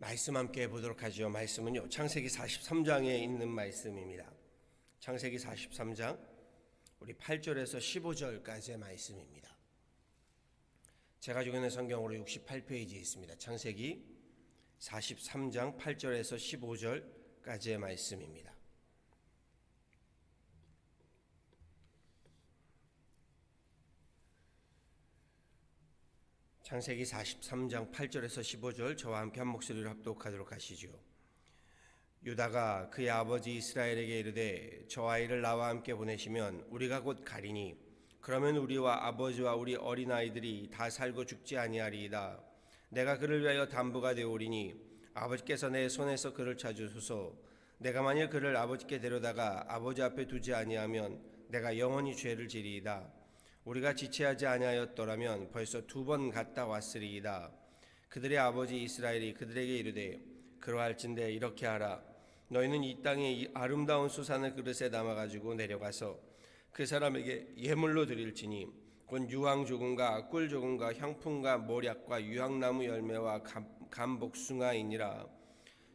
말씀 함께 보도록 하죠. 말씀은요, 창세기 43장에 있는 말씀입니다. 창세기 43장 우리 8절에서 15절까지의 말씀입니다. 제가 가지고 있는 성경으로 68페이지에 있습니다. 창세기 43장 8절에서 15절까지의 말씀입니다. 창세기 43장 8절에서 15절 저와 함께 한 목소리로 합독하도록 하시죠. 유다가 그의 아버지 이스라엘에게 이르되 저 아이를 나와 함께 보내시면 우리가 곧 가리니 그러면 우리와 아버지와 우리 어린아이들이 다 살고 죽지 아니하리이다. 내가 그를 위하여 담보가 되오리니 아버지께서 내 손에서 그를 찾으소서. 내가 만일 그를 아버지께 데려다가 아버지 앞에 두지 아니하면 내가 영원히 죄를 지리이다. 우리가 지체하지 아니하였더라면 벌써 2번 갔다 왔으리이다. 그들의 아버지 이스라엘이 그들에게 이르되 그러할진대 이렇게 하라. 너희는 이 땅에 이 아름다운 수산을 그릇에 담아가지고 내려가서 그 사람에게 예물로 드릴지니 곧 유황 조금과 꿀 조금과 향품과 모략과 유향나무 열매와 감복숭아이니라.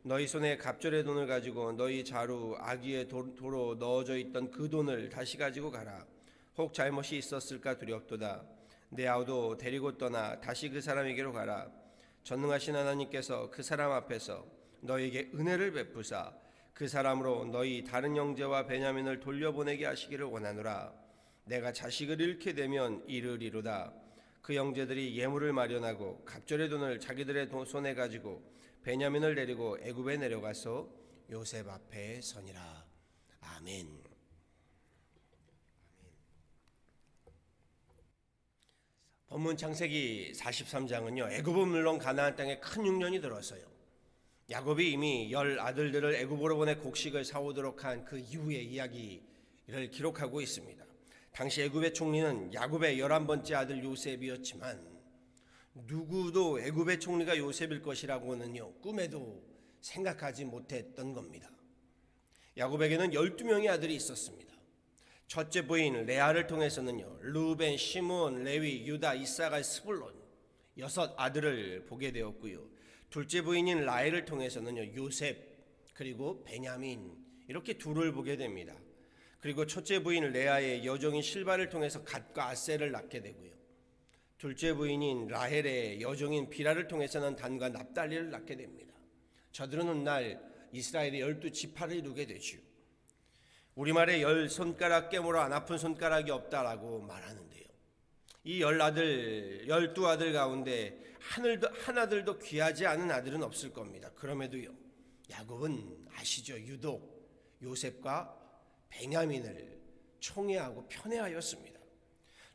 너희 손에 갑절의 돈을 가지고 너희 자루 아기의 도로 넣어져 있던 그 돈을 다시 가지고 가라. 혹 잘못이 있었을까 두렵도다. 내 아우도 데리고 떠나 다시 그 사람에게로 가라. 전능하신 하나님께서 그 사람 앞에서 너희에게 은혜를 베푸사 그 사람으로 너희 다른 형제와 베냐민을 돌려보내게 하시기를 원하노라. 내가 자식을 잃게 되면 이르리로다. 그 형제들이 예물을 마련하고 갑절의 돈을 자기들의 손에 가지고 베냐민을 데리고 애굽에 내려가서 요셉 앞에 서니라. 아멘. 본문 창세기 43장은요, 애굽은 물론 가나안 땅에 큰 흉년이 들었어요. 야곱이 이미 10 아들들을 애굽으로 보내 곡식을 사오도록 한 그 이후의 이야기를 기록하고 있습니다. 당시 애굽의 총리는 야곱의 11번째 아들 요셉이었지만 누구도 애굽의 총리가 요셉일 것이라고는요, 꿈에도 생각하지 못했던 겁니다. 야곱에게는 12명의 아들이 있었습니다. 첫째 부인 레아를 통해서는요, 루벤, 시므온, 레위, 유다, 이사갈, 스불론 6 아들을 보게 되었고요. 둘째 부인인 라헬을 통해서는요, 요셉 그리고 베냐민 이렇게 둘을 보게 됩니다. 그리고 첫째 부인 레아의 여종인 실바를 통해서 갓과 아셀을 낳게 되고요. 둘째 부인인 라헬의 여종인 비라를 통해서는 단과 납달리를 낳게 됩니다. 저들은 훗날 이스라엘의 12지파를 이루게 되죠. 우리말에 10손가락 깨물어 안 아픈 손가락이 없다라고 말하는데요. 이 12아들 가운데 한 아들도 귀하지 않은 아들은 없을 겁니다. 그럼에도요, 야곱은 아시죠? 유독 요셉과 베냐민을 총애하고 편애하였습니다.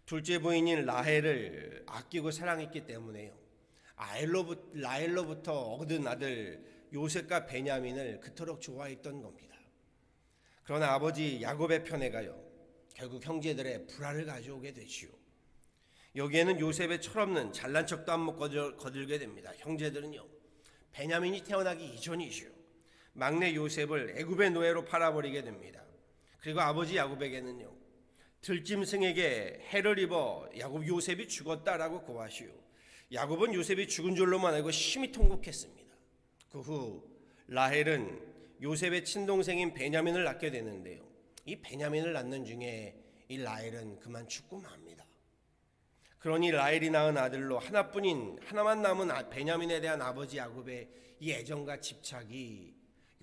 둘째 부인인 라헬을 아끼고 사랑했기 때문에요, 라헬로부터 얻은 아들 요셉과 베냐민을 그토록 좋아했던 겁니다. 그러나 아버지 야곱의 편애가요, 결국 형제들의 불화를 가져오게 되지요. 여기에는 요셉의 철없는 잘난 척도 한몫 거들게 됩니다. 형제들은요, 베냐민이 태어나기 이전이지요, 막내 요셉을 애굽의 노예로 팔아버리게 됩니다. 그리고 아버지 야곱에게는요, 들짐승에게 해를 입어 요셉이 죽었다라고 고하시오. 야곱은 요셉이 죽은 줄로만 알고 심히 통곡했습니다. 그 후 라헬은 요셉의 친동생인 베냐민을 낳게 되는데요, 이 베냐민을 낳는 중에 이 라헬은 그만 죽고 맙니다. 그러니 라헬이 낳은 아들로 하나만 남은 베냐민에 대한 아버지 야곱의 이 애정과 집착이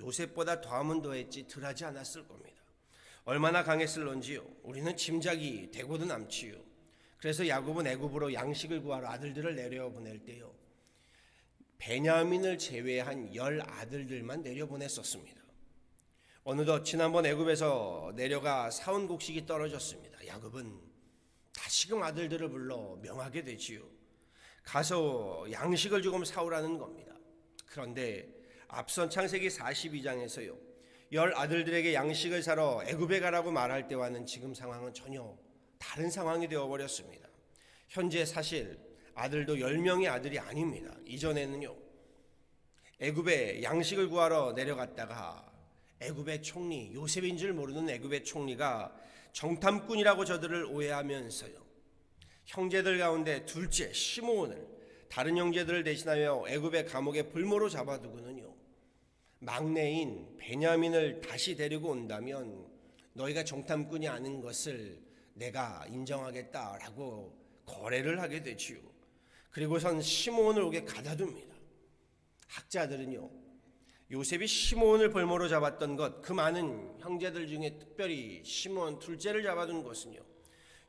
요셉보다 더하면 더했지 덜하지 않았을 겁니다. 얼마나 강했을런지요, 우리는 짐작이 되고도 남지요. 그래서 야곱은 애굽으로 양식을 구하러 아들들을 내려보낼 때요, 베냐민을 제외한 10 아들들만 내려보냈었습니다. 어느덧 지난번 애굽에서 내려가 사온 곡식이 떨어졌습니다. 야곱은 다시금 아들들을 불러 명하게 되지요. 가서 양식을 조금 사오라는 겁니다. 그런데 앞선 창세기 42장에서요, 10 아들들에게 양식을 사러 애굽에 가라고 말할 때와는 지금 상황은 전혀 다른 상황이 되어버렸습니다. 현재 사실 아들도 10명의 아들이 아닙니다. 이전에는요, 애굽에 양식을 구하러 내려갔다가 애굽의 총리, 요셉인 줄 모르는 애굽의 총리가 정탐꾼이라고 저들을 오해하면서요, 형제들 가운데 둘째 시므온을 다른 형제들을 대신하여 애굽의 감옥에 불모로 잡아두고는요, 막내인 베냐민을 다시 데리고 온다면 너희가 정탐꾼이 아닌 것을 내가 인정하겠다라고 거래를 하게 되지요. 그리고선 시므온을 오게 가다둡니다. 학자들은요, 요셉이 시므온을 벌모로 잡았던 것, 그 많은 형제들 중에 특별히 시므온 둘째를 잡아둔 것은요,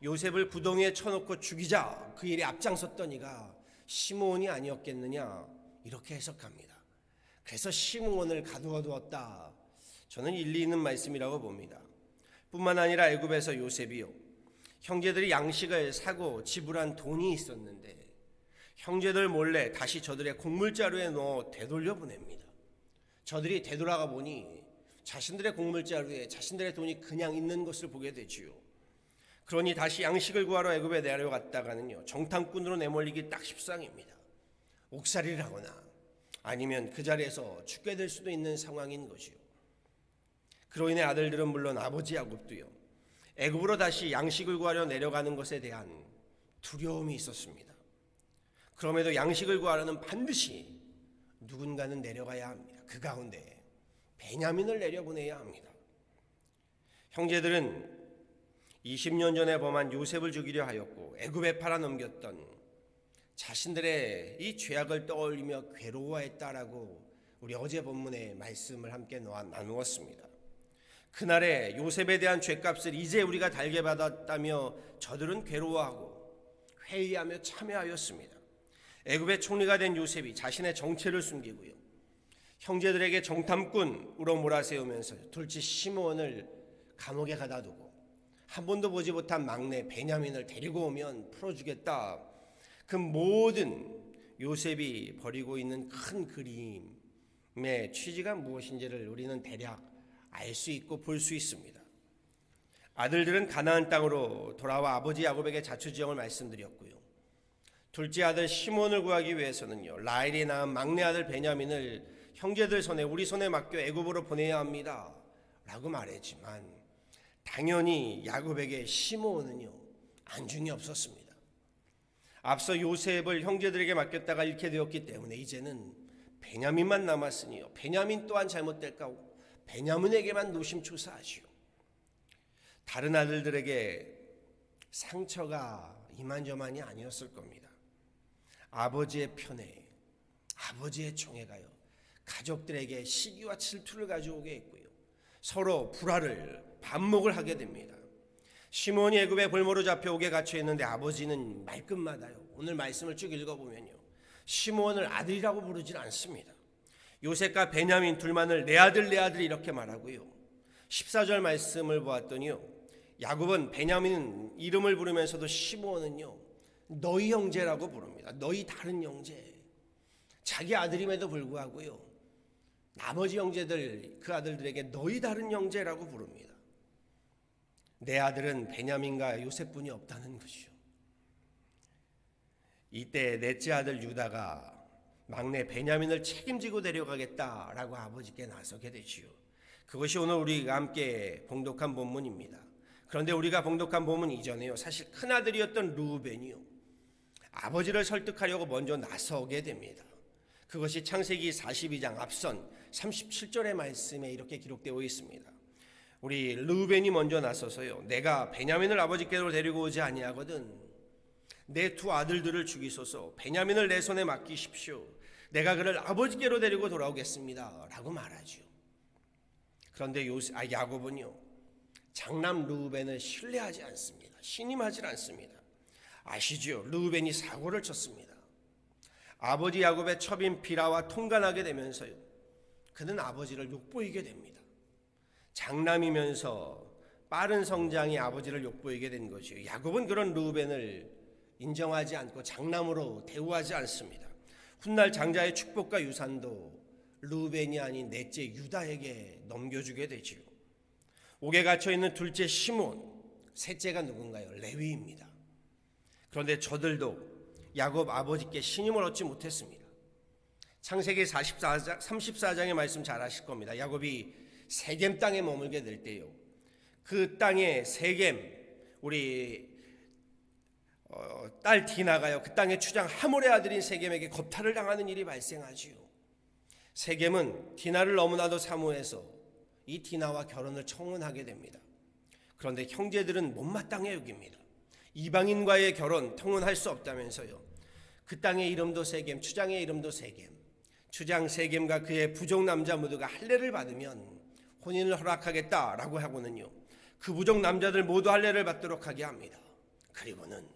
요셉을 구덩이에 쳐놓고 죽이자 그 일에 앞장섰던 이가 시므온이 아니었겠느냐, 이렇게 해석합니다. 그래서 시므온을 가두어두었다. 저는 일리 있는 말씀이라고 봅니다. 뿐만 아니라 애굽에서 요셉이요, 형제들이 양식을 사고 지불한 돈이 있었는데 형제들 몰래 다시 저들의 곡물자루에 넣어 되돌려 보냅니다. 저들이 되돌아가 보니 자신들의 곡물자루에 자신들의 돈이 그냥 있는 것을 보게 되지요. 그러니 다시 양식을 구하러 애굽에 내려갔다가는요, 정탐꾼으로 내몰리기 딱 십상입니다. 옥살이를 하거나 아니면 그 자리에서 죽게 될 수도 있는 상황인 것이요. 그로 인해 아들들은 물론 아버지 야곱도요, 애굽으로 다시 양식을 구하려 내려가는 것에 대한 두려움이 있었습니다. 그럼에도 양식을 구하려는 반드시 누군가는 내려가야 합니다. 그 가운데 베냐민을 내려보내야 합니다. 형제들은 20년 전에 범한 요셉을 죽이려 하였고 애굽에 팔아넘겼던 자신들의 이 죄악을 떠올리며 괴로워했다라고 우리 어제 본문의 말씀을 함께 나누었습니다. 그날의 요셉에 대한 죄값을 이제 우리가 달게 받았다며 저들은 괴로워하고 회의하며 참여하였습니다. 애굽의 총리가 된 요셉이 자신의 정체를 숨기고요, 형제들에게 정탐꾼으로 몰아세우면서 둘째 시므온을 감옥에 가다두고 한 번도 보지 못한 막내 베냐민을 데리고 오면 풀어주겠다. 그 모든 요셉이 벌이고 있는 큰 그림의 취지가 무엇인지를 우리는 대략 알 수 있고 볼 수 있습니다. 아들들은 가나안 땅으로 돌아와 아버지 야곱에게 자초지종을 말씀드렸고요, 둘째 아들 시몬을 구하기 위해서는요, 라헬이 낳은 막내 아들 베냐민을 형제들 손에, 우리 손에 맡겨 애굽으로 보내야 합니다 라고 말했지만 당연히 야곱에게 시므온은요 안중이 없었습니다. 앞서 요셉을 형제들에게 맡겼다가 잃게 되었기 때문에 이제는 베냐민만 남았으니요, 베냐민 또한 잘못될까 베냐민에게만 노심초사하지요. 다른 아들들에게 상처가 이만저만이 아니었을 겁니다. 아버지의 편애, 아버지의 총애가요, 가족들에게 시기와 질투를 가져오게 했고요, 서로 불화를 반목을 하게 됩니다. 시몬이 애굽의 볼모로 잡혀오게 갇혀 있는데 아버지는 말끝마다요, 오늘 말씀을 쭉 읽어보면요, 시몬을 아들이라고 부르질 않습니다. 요셉과 베냐민 둘만을 내 아들 내 아들 이렇게 말하고요, 14절 말씀을 보았더니요, 야곱은 베냐민 이름을 부르면서도 시몬은요 너희 형제라고 부릅니다. 너희 다른 형제. 자기 아들임에도 불구하고요, 나머지 형제들, 그 아들들에게 너희 다른 형제라고 부릅니다. 내 아들은 베냐민과 요셉뿐이 없다는 것이요. 이때 넷째 아들 유다가 막내 베냐민을 책임지고 데려가겠다라고 아버지께 나서게 되지요. 그것이 오늘 우리가 함께 봉독한 본문입니다. 그런데 우리가 봉독한 본문 이전에요, 사실 큰아들이었던 르우벤이요, 아버지를 설득하려고 먼저 나서게 됩니다. 그것이 창세기 42장 앞선 37절의 말씀에 이렇게 기록되어 있습니다. 우리 르우벤이 먼저 나서서요, 내가 베냐민을 아버지께로 데리고 오지 아니하거든 내 두 아들들을 죽이소서, 베냐민을 내 손에 맡기십시오. 내가 그를 아버지께로 데리고 돌아오겠습니다 라고 말하죠. 그런데 야곱은요, 장남 르우벤을 신뢰하지 않습니다. 신임하지 않습니다. 아시죠? 르우벤이 사고를 쳤습니다. 아버지 야곱의 첩인 비라와 통간하게 되면서요, 그는 아버지를 욕보이게 됩니다. 장남이면서 빠른 성장이 아버지를 욕보이게 된 것이요, 야곱은 그런 르우벤을 인정하지 않고 장남으로 대우하지 않습니다. 훗날 장자의 축복과 유산도 르우벤이 아닌 넷째 유다에게 넘겨주게 되지요. 옥에 갇혀있는 둘째 시몬, 셋째가 누군가요? 레위입니다. 그런데 저들도 야곱 아버지께 신임을 얻지 못했습니다. 창세기 34장의 말씀 잘 아실 겁니다. 야곱이 세겜 땅에 머물게 될 때요, 그 땅에 세겜, 우리 딸 디나가요, 그 땅의 추장 하몰의 아들인 세겜에게 겁탈을 당하는 일이 발생하지요. 세겜은 디나를 너무나도 사모해서 이 디나와 결혼을 청혼하게 됩니다. 그런데 형제들은 못마땅해 여깁니다. 이방인과의 결혼 통혼할 수 없다면서요. 그 땅의 이름도 세겜, 추장의 이름도 세겜. 추장 세겜과 그의 부족 남자 모두가 할례를 받으면 혼인을 허락하겠다라고 하고는요, 그 부족 남자들 모두 할례를 받도록 하게 합니다. 그리고는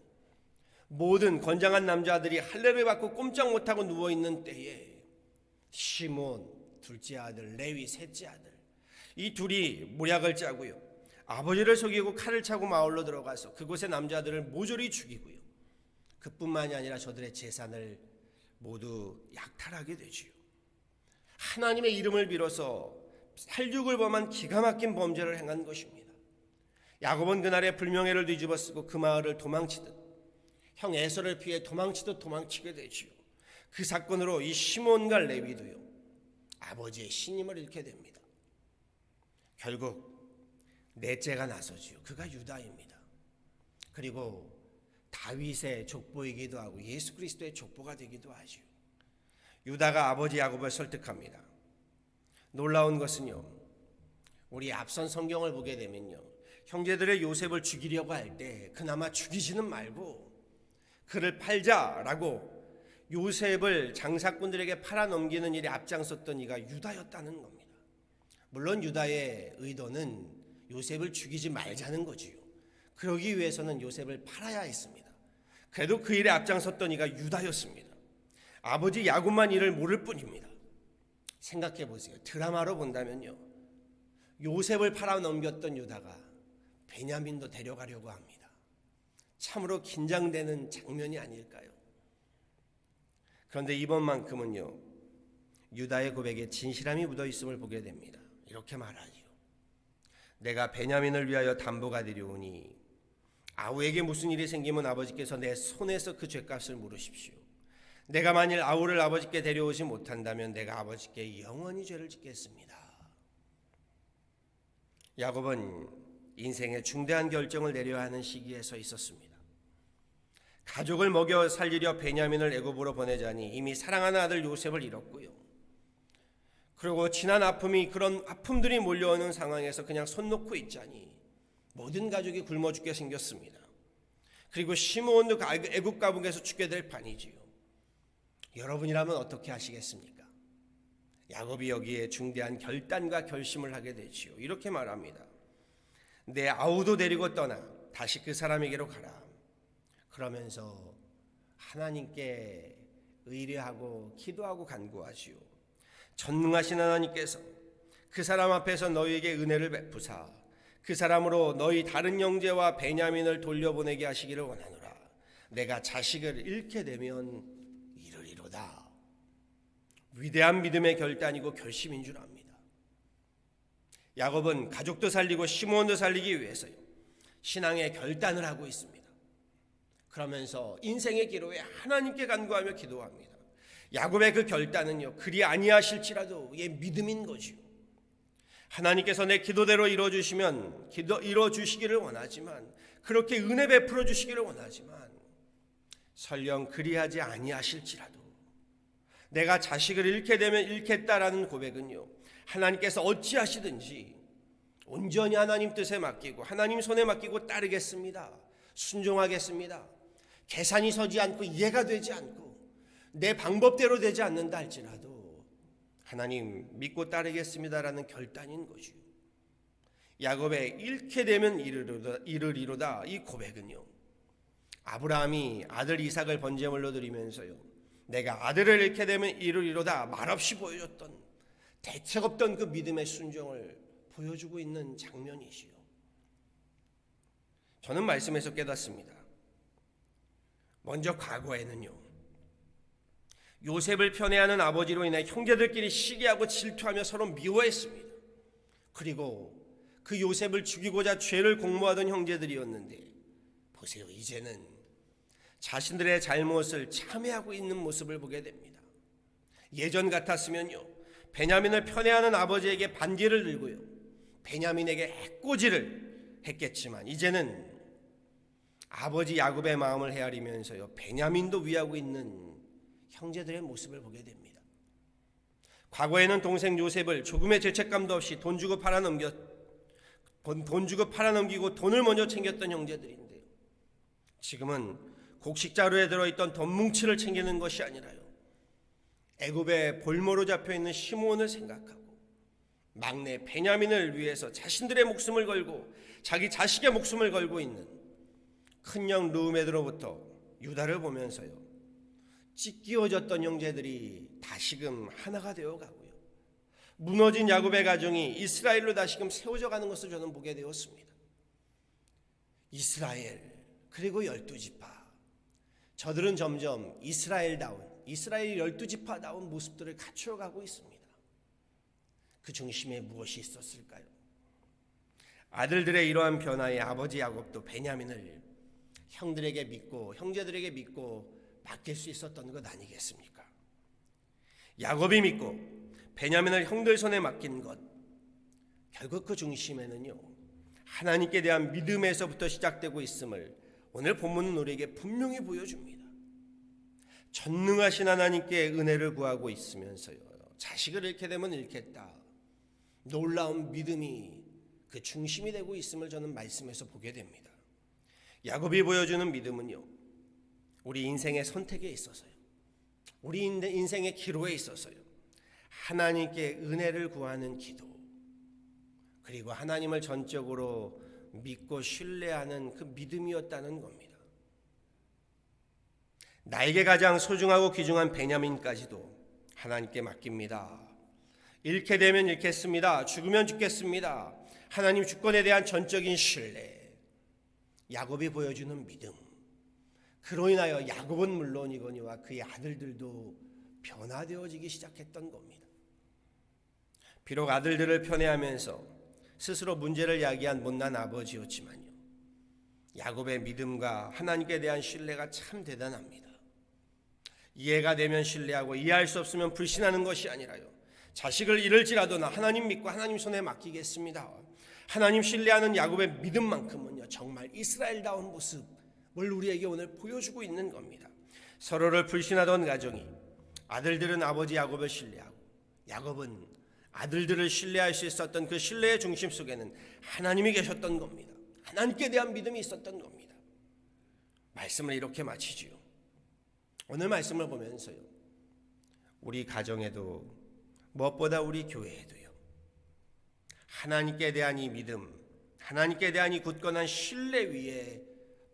모든 건장한 남자들이 할례를 받고 꼼짝 못하고 누워있는 때에 시몬 둘째 아들, 레위 셋째 아들, 이 둘이 모략을 짜고요, 아버지를 속이고 칼을 차고 마을로 들어가서 그곳의 남자들을 모조리 죽이고요, 그뿐만이 아니라 저들의 재산을 모두 약탈하게 되지요. 하나님의 이름을 빌어서 살육을 범한 기가 막힌 범죄를 행한 것입니다. 야곱은 그날의 불명예를 뒤집어쓰고 그 마을을 도망치듯 형 에서를 피해 도망치듯 도망치게 되지요. 그 사건으로 이 시몬과 레위도요, 아버지의 신임을 잃게 됩니다. 결국 넷째가 나서지요. 그가 유다입니다. 그리고 다윗의 족보이기도 하고 예수 그리스도의 족보가 되기도 하지요. 유다가 아버지 야곱을 설득합니다. 놀라운 것은요, 우리 앞선 성경을 보게 되면요, 형제들의 요셉을 죽이려고 할 때 그나마 죽이지는 말고 그를 팔자라고 요셉을 장사꾼들에게 팔아넘기는 일에 앞장섰던 이가 유다였다는 겁니다. 물론 유다의 의도는 요셉을 죽이지 말자는 거지요. 그러기 위해서는 요셉을 팔아야 했습니다. 그래도 그 일에 앞장섰던 이가 유다였습니다. 아버지 야곱만 이를 모를 뿐입니다. 생각해 보세요. 드라마로 본다면요, 요셉을 팔아넘겼던 유다가 베냐민도 데려가려고 합니다. 참으로 긴장되는 장면이 아닐까요? 그런데 이번만큼은요, 유다의 고백에 진실함이 묻어있음을 보게 됩니다. 이렇게 말하지요. 내가 베냐민을 위하여 담보가 되려오니 아우에게 무슨 일이 생기면 아버지께서 내 손에서 그 죄값을 물으십시오. 내가 만일 아우를 아버지께 데려오지 못한다면 내가 아버지께 영원히 죄를 짓겠습니다. 야곱은 인생의 중대한 결정을 내려야 하는 시기에 서 있었습니다. 가족을 먹여 살리려 베냐민을 애굽으로 보내자니 이미 사랑하는 아들 요셉을 잃었고요. 그리고 지난 아픔이, 그런 아픔들이 몰려오는 상황에서 그냥 손 놓고 있자니 모든 가족이 굶어 죽게 생겼습니다. 그리고 시므온도 애굽 감옥에서 죽게 될 판이지요. 여러분이라면 어떻게 하시겠습니까? 야곱이 여기에 중대한 결단과 결심을 하게 되지요. 이렇게 말합니다. 내 아우도 데리고 떠나 다시 그 사람에게로 가라. 그러면서 하나님께 의뢰하고 기도하고 간구하지요. 전능하신 하나님께서 그 사람 앞에서 너희에게 은혜를 베푸사 그 사람으로 너희 다른 형제와 베냐민을 돌려보내게 하시기를 원하노라. 내가 자식을 잃게 되면 이르리로다. 위대한 믿음의 결단이고 결심인 줄 압니다. 야곱은 가족도 살리고 시므온도 살리기 위해서요, 신앙의 결단을 하고 있습니다. 그러면서 인생의 기로에 하나님께 간구하며 기도합니다. 야곱의 그 결단은요, 그리 아니하실지라도 의 믿음인 거지요. 하나님께서 내 기도대로 이루어주시면 이루어주시기를 원하지만, 그렇게 은혜 베풀어 주시기를 원하지만, 설령 그리하지 아니하실지라도 내가 자식을 잃게 되면 잃겠다라는 고백은요, 하나님께서 어찌하시든지 온전히 하나님 뜻에 맡기고 하나님 손에 맡기고 따르겠습니다. 순종하겠습니다. 계산이 서지 않고 이해가 되지 않고 내 방법대로 되지 않는다 할지라도 하나님 믿고 따르겠습니다라는 결단인 거죠. 야곱의 잃게 되면 이르리로다 이 고백은요, 아브라함이 아들 이삭을 번제물로 드리면서요, 내가 아들을 잃게 되면 이르리로다 말없이 보여줬던, 대책 없던 그 믿음의 순종을 보여주고 있는 장면이시요. 저는 말씀에서 깨닫습니다. 먼저 과거에는요, 요셉을 편애하는 아버지로 인해 형제들끼리 시기하고 질투하며 서로 미워했습니다. 그리고 그 요셉을 죽이고자 죄를 공모하던 형제들이었는데, 보세요, 이제는 자신들의 잘못을 참회하고 있는 모습을 보게 됩니다. 예전 같았으면요, 베냐민을 편애하는 아버지에게 반기를 들고요, 베냐민에게 해코지를 했겠지만, 이제는 아버지 야곱의 마음을 헤아리면서요, 베냐민도 위하고 있는 형제들의 모습을 보게 됩니다. 과거에는 동생 요셉을 조금의 죄책감도 없이 돈 주고 팔아넘기고 돈을 먼저 챙겼던 형제들인데요, 지금은 곡식자루에 들어있던 돈 뭉치를 챙기는 것이 아니라요, 애굽의 볼모로 잡혀있는 시므온을 생각하고 막내 베냐민을 위해서 자신들의 목숨을 걸고 자기 자식의 목숨을 걸고 있는 큰형 르우멜로부터 유다를 보면서요, 찢기워졌던 형제들이 다시금 하나가 되어가고요, 무너진 야곱의 가정이 이스라엘로 다시금 세워져 가는 것을 저는 보게 되었습니다. 이스라엘 그리고 12지파, 저들은 점점 이스라엘 12지파다운 모습들을 갖추어가고 있습니다. 그 중심에 무엇이 있었을까요? 아들들의 이러한 변화에 아버지 야곱도 베냐민을 형제들에게 믿고 맡길 수 있었던 것 아니겠습니까? 야곱이 믿고 베냐민을 형들 손에 맡긴 것, 결국 그 중심에는요, 하나님께 대한 믿음에서부터 시작되고 있음을 오늘 본문은 우리에게 분명히 보여줍니다. 전능하신 하나님께 은혜를 구하고 있으면서요, 자식을 잃게 되면 잃겠다, 놀라운 믿음이 그 중심이 되고 있음을 저는 말씀에서 보게 됩니다. 야곱이 보여주는 믿음은요, 우리 인생의 선택에 있어서요, 우리 인생의 기로에 있어서요, 하나님께 은혜를 구하는 기도, 그리고 하나님을 전적으로 믿고 신뢰하는 그 믿음이었다는 겁니다. 나에게 가장 소중하고 귀중한 베냐민까지도 하나님께 맡깁니다. 잃게 되면 잃겠습니다. 죽으면 죽겠습니다. 하나님 주권에 대한 전적인 신뢰, 야곱이 보여주는 믿음, 그로 인하여 야곱은 물론이거니와 그의 아들들도 변화되어지기 시작했던 겁니다. 비록 아들들을 편애하면서 스스로 문제를 야기한 못난 아버지였지만요, 야곱의 믿음과 하나님께 대한 신뢰가 참 대단합니다. 이해가 되면 신뢰하고 이해할 수 없으면 불신하는 것이 아니라요, 자식을 잃을지라도 나 하나님 믿고 하나님 손에 맡기겠습니다, 하나님 신뢰하는 야곱의 믿음만큼은요, 정말 이스라엘다운 모습을 우리에게 오늘 보여주고 있는 겁니다. 서로를 불신하던 가정이, 아들들은 아버지 야곱을 신뢰하고 야곱은 아들들을 신뢰할 수 있었던 그 신뢰의 중심 속에는 하나님이 계셨던 겁니다. 하나님께 대한 믿음이 있었던 겁니다. 말씀을 이렇게 마치지요. 오늘 말씀을 보면서요, 우리 가정에도 무엇보다 우리 교회에도요, 하나님께 대한 이 믿음, 하나님께 대한 이 굳건한 신뢰 위에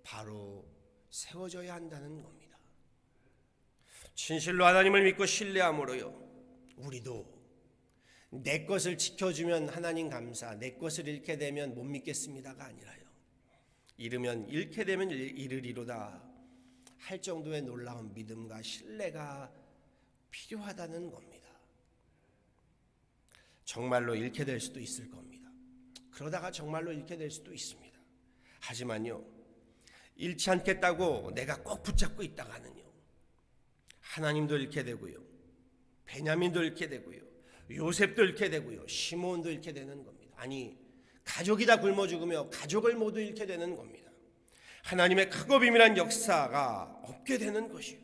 바로 세워져야 한다는 겁니다. 진실로 하나님을 믿고 신뢰함으로요, 우리도 내 것을 지켜주면 하나님 감사, 내 것을 잃게 되면 못 믿겠습니다가 아니라요, 잃으면 잃게 되면 잃으리로다 할 정도의 놀라운 믿음과 신뢰가 필요하다는 겁니다. 정말로 잃게 될 수도 있을 겁니다. 그러다가 정말로 잃게 될 수도 있습니다. 하지만요, 잃지 않겠다고 내가 꼭 붙잡고 있다가는요, 하나님도 잃게 되고요, 베냐민도 잃게 되고요, 요셉도 잃게 되고요, 시므온도 잃게 되는 겁니다. 아니, 가족이 다 굶어 죽으며 가족을 모두 잃게 되는 겁니다. 하나님의 크고 비밀한 역사가 없게 되는 것이요,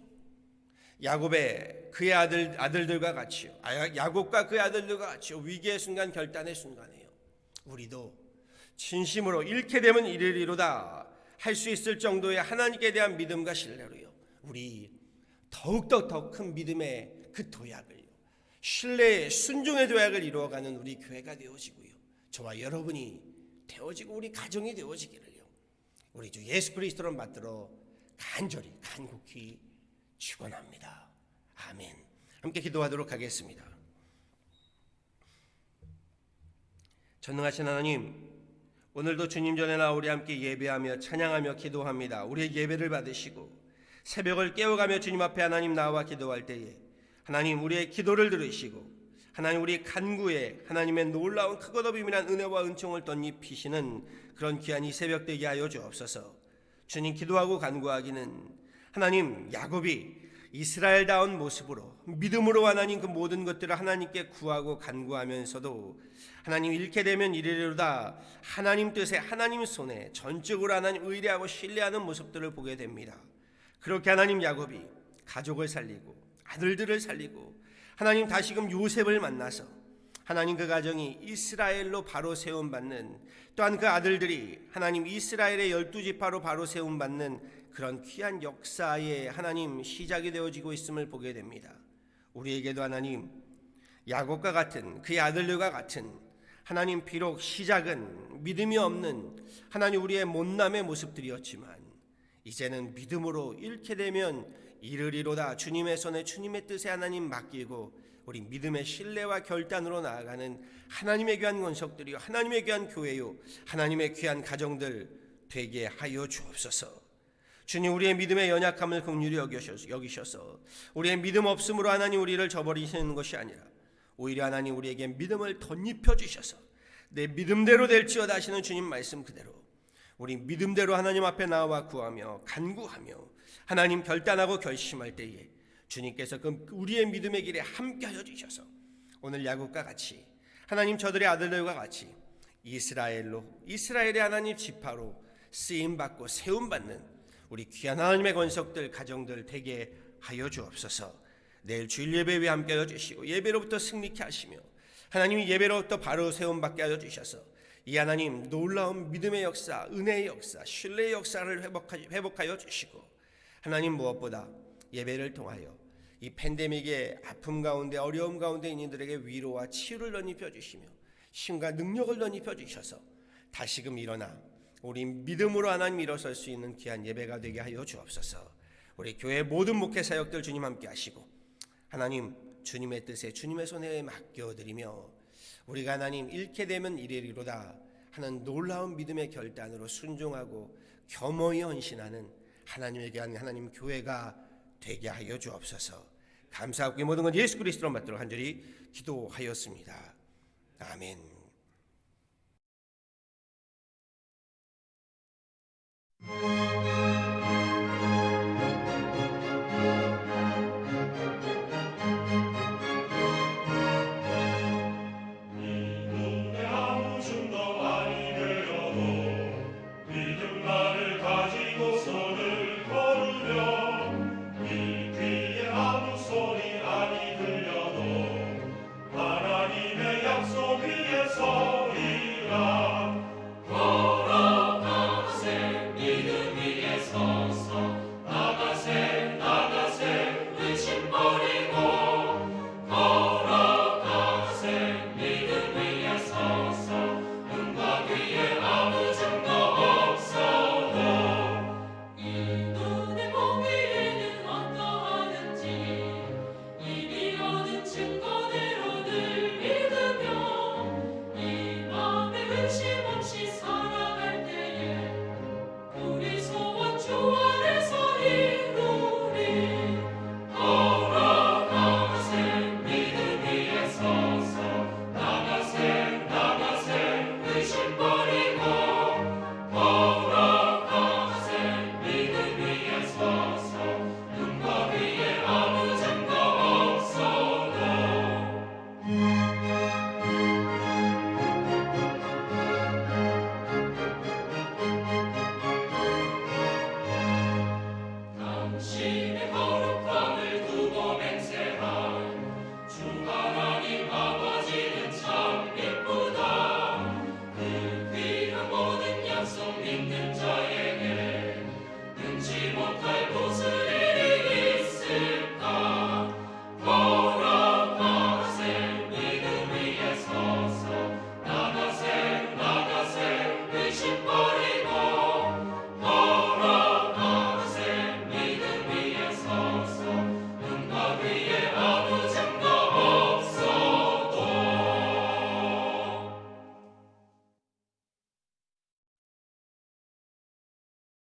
야곱의 그의 아들들과 같이요, 야곱과 그의 아들들과 같이요, 위기의 순간, 결단의 순간에요, 우리도 진심으로 잃게 되면 잃으리로다 할 수 있을 정도의 하나님께 대한 믿음과 신뢰로요, 우리 더욱더 더 큰 믿음의 그 도약을요, 신뢰의 순종의 도약을 이루어가는 우리 교회가 되어지고요, 저와 여러분이 되어지고 우리 가정이 되어지기를요, 우리 주 예수 그리스도를 받들어 간곡히 축원합니다. 아멘. 함께 기도하도록 하겠습니다. 전능하신 하나님, 오늘도 주님 전에 나와 우리 함께 예배하며 찬양하며 기도합니다. 우리의 예배를 받으시고 새벽을 깨워가며 주님 앞에 하나님 나와 기도할 때에 하나님 우리의 기도를 들으시고 하나님 우리의 간구에 하나님의 놀라운 크고도 비밀한 은혜와 은총을 덧입히시는 그런 귀한 이 새벽 되게 하여 주옵소서. 주님, 기도하고 간구하기는 하나님 야곱이 이스라엘다운 모습으로 믿음으로 하나님 그 모든 것들을 하나님께 구하고 간구하면서도 하나님 잃게 되면 이르리로다 하나님 뜻에 하나님 손에 전적으로 하나님 의뢰하고 신뢰하는 모습들을 보게 됩니다. 그렇게 하나님 야곱이 가족을 살리고 아들들을 살리고 하나님 다시금 요셉을 만나서 하나님 그 가정이 이스라엘로 바로 세움받는, 또한 그 아들들이 하나님 이스라엘의 12지파로 바로 세움받는 그런 귀한 역사의 하나님 시작이 되어지고 있음을 보게 됩니다. 우리에게도 하나님 야곱과 같은 그의 아들들과 같은 하나님 비록 시작은 믿음이 없는 하나님 우리의 못남의 모습들이었지만 이제는 믿음으로 잃게 되면 이르리로다 주님의 손에 주님의 뜻에 하나님 맡기고 우리 믿음의 신뢰와 결단으로 나아가는 하나님의 귀한 권속들이요 하나님의 귀한 교회요 하나님의 귀한 가정들 되게 하여 주옵소서. 주님 우리의 믿음의 연약함을 긍휼히 여기셔서 우리의 믿음 없음으로 하나님 우리를 저버리시는 것이 아니라 오히려 하나님 우리에게 믿음을 덧입혀 주셔서 내 믿음대로 될지어다 하시는 주님 말씀 그대로 우리 믿음대로 하나님 앞에 나와 구하며 간구하며 하나님 결단하고 결심할 때에 주님께서 그 우리의 믿음의 길에 함께하여 주셔서 오늘 야곱과 같이 하나님 저들의 아들들과 같이 이스라엘의 하나님 지파로 쓰임받고 세움받는 우리 귀한 하나님의 권속들 가정들 되게 하여 주옵소서. 내일 주일 예배 위에 함께하여 주시고 예배로부터 승리케 하시며 하나님이 예배로부터 바로 세움받게 하여 주셔서 이 하나님 놀라운 믿음의 역사, 은혜의 역사, 신뢰의 역사를 회복하여 주시고 하나님 무엇보다 예배를 통하여 이 팬데믹의 아픔 가운데 어려움 가운데 있는 이들에게 위로와 치유를 덧입혀 주시며 힘과 능력을 덧입혀 주셔서 다시금 일어나 우리 믿음으로 하나님 일어설 수 있는 귀한 예배가 되게 하여 주옵소서. 우리 교회 모든 목회 사역들 주님 함께 하시고 하나님 주님의 뜻에 주님의 손에 맡겨드리며 우리가 하나님 잃게 되면 이르리로다 하는 놀라운 믿음의 결단으로 순종하고 겸허히 헌신하는 하나님에 대한 하나님 교회가 되게 하여 주옵소서. 감사하고 이 모든 건 예수 그리스도로 받도록 간절히 기도하였습니다. 아멘.